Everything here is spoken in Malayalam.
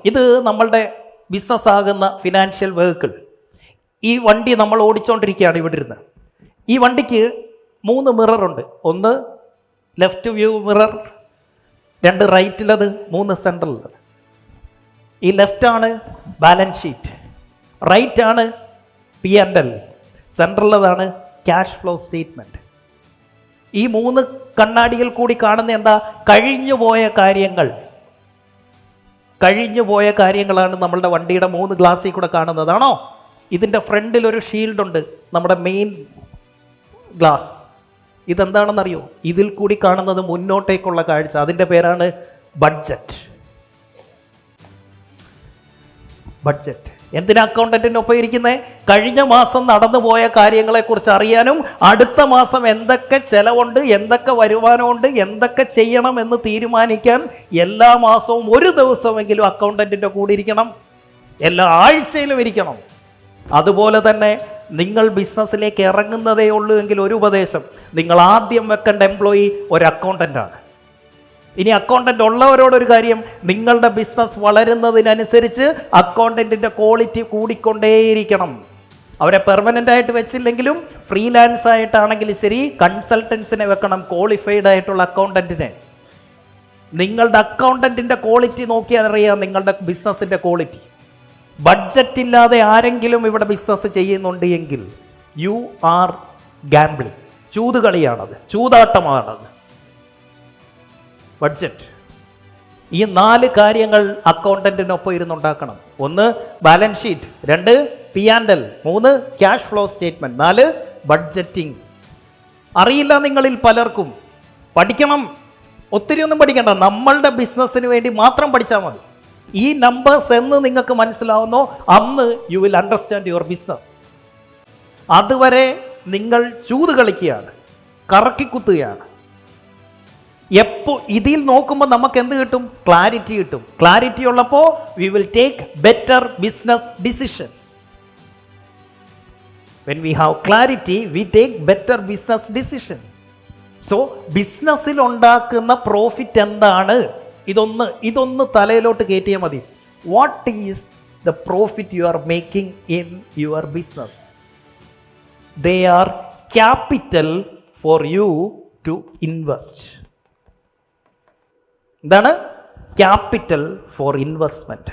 ഇത് നമ്മളുടെ ബിസിനസ് ആകുന്ന ഫിനാൻഷ്യൽ വെഹിക്കിൾ. ഈ വണ്ടി നമ്മൾ ഓടിച്ചുകൊണ്ടിരിക്കുകയാണ് ഇവിടെ ഇരുന്ന്. ഈ വണ്ടിക്ക് 3 മിററുണ്ട്. ഒന്ന് ലെഫ്റ്റ് വ്യൂ മിറർ, 2 റൈറ്റിലത്, 3 സെൻട്രലിലത്. ഈ ലെഫ്റ്റാണ് ബാലൻസ് ഷീറ്റ്, റൈറ്റാണ് P&L, സെൻട്രലിലതാണ് ക്യാഷ് ഫ്ലോ സ്റ്റേറ്റ്മെൻറ്റ്. ഈ 3 കണ്ണാടികൾ കൂടി കാണുന്ന എന്താ? കഴിഞ്ഞുപോയ കാര്യങ്ങളാണ് നമ്മളുടെ വണ്ടിയുടെ 3 ഗ്ലാസ്സിൽ കൂടെ കാണുന്നതാണോ? ഇതിൻ്റെ ഫ്രണ്ടിൽ ഒരു ഷീൽഡുണ്ട്, നമ്മുടെ മെയിൻ ഗ്ലാസ്. ഇതെന്താണെന്നറിയോ? ഇതിൽ കൂടി കാണുന്നത് മുന്നോട്ടേക്കുള്ള കാഴ്ച. അതിൻ്റെ പേരാണ് ബഡ്ജറ്റ്. എന്തിനാ അക്കൗണ്ടന്റിനൊപ്പം ഇരിക്കുന്നത്? കഴിഞ്ഞ മാസം നടന്നുപോയ കാര്യങ്ങളെക്കുറിച്ച് അറിയാനും അടുത്ത മാസം എന്തൊക്കെ ചെലവുണ്ട്, എന്തൊക്കെ വരുമാനമുണ്ട്, എന്തൊക്കെ ചെയ്യണം എന്ന് തീരുമാനിക്കാൻ എല്ലാ മാസവും ഒരു ദിവസമെങ്കിലും അക്കൗണ്ടന്റിൻ്റെ കൂടെ ഇരിക്കണം. എല്ലാ ആഴ്ചയിലും ഇരിക്കണം. അതുപോലെ തന്നെ നിങ്ങൾ ബിസിനസ്സിലേക്ക് ഇറങ്ങുന്നതേ ഉള്ളൂ എങ്കിൽ ഒരു ഉപദേശം: നിങ്ങൾ ആദ്യം വെക്കേണ്ട എംപ്ലോയി ഒരു അക്കൗണ്ടൻ്റാണ്. ഇനി അക്കൗണ്ടൻ്റ് ഉള്ളവരോടൊരു കാര്യം: നിങ്ങളുടെ ബിസിനസ് വളരുന്നതിനനുസരിച്ച് അക്കൗണ്ടൻറ്റിൻ്റെ ക്വാളിറ്റി കൂടിക്കൊണ്ടേയിരിക്കണം. അവരെ പെർമനൻ്റ് ആയിട്ട് വെച്ചില്ലെങ്കിലും ഫ്രീലാൻസ് ആയിട്ടാണെങ്കിലും ശരി, കൺസൾട്ടൻസിനെ വെക്കണം, ക്വാളിഫൈഡ് ആയിട്ടുള്ള അക്കൗണ്ടൻറ്റിനെ. നിങ്ങളുടെ അക്കൗണ്ടൻറ്റിൻ്റെ ക്വാളിറ്റി നോക്കിയാൽ അറിയാം നിങ്ങളുടെ ബിസിനസ്സിൻ്റെ ക്വാളിറ്റി. ബഡ്ജറ്റ് ഇല്ലാതെ ആരെങ്കിലും ഇവിടെ ബിസിനസ് ചെയ്യുന്നുണ്ട് എങ്കിൽ യു ആർ ഗാംബ്ലിംഗ്. ചൂതുകളിയാണത്, ചൂതാട്ടമാണത്. ബഡ്ജറ്റ്. ഈ 4 കാര്യങ്ങൾ അക്കൗണ്ടന്റിനൊപ്പം ഇരുന്നുണ്ടാക്കണം. 1 balance sheet, 2 P&L, 3 cash flow statement, 4 budgeting. അറിയില്ല നിങ്ങളിൽ പലർക്കും. പഠിക്കണം. ഒത്തിരി ഒന്നും പഠിക്കണ്ട, നമ്മളുടെ ബിസിനസ്സിന് വേണ്ടി മാത്രം പഠിച്ചാൽ മതി. ഈ നമ്പേഴ്സ് എന്ന് നിങ്ങൾക്ക് മനസ്സിലാവുന്നോ അന്ന് you will understand your business. അതുവരെ നിങ്ങൾ ചൂത് കളിക്കുകയാണ്, കറക്കിക്കുത്തുകയാണ്. ഇതിൽ നോക്കുമ്പോൾ നമുക്ക് എന്ത് കിട്ടും? ക്ലാരിറ്റി കിട്ടും. ക്ലാരിറ്റി ഉള്ളപ്പോൾ we will take better business decisions. When we have clarity we take better business decision. So ബിസിനസ്സിൽ ഉണ്ടാക്കുന്ന പ്രോഫിറ്റ് എന്താണ്? ഇതൊന്ന് തലയിലോട്ട് കയറ്റിയാൽ മതി. What is the profit you are making in your business? They are capital for you to invest. എന്താണ്? Capital for investment.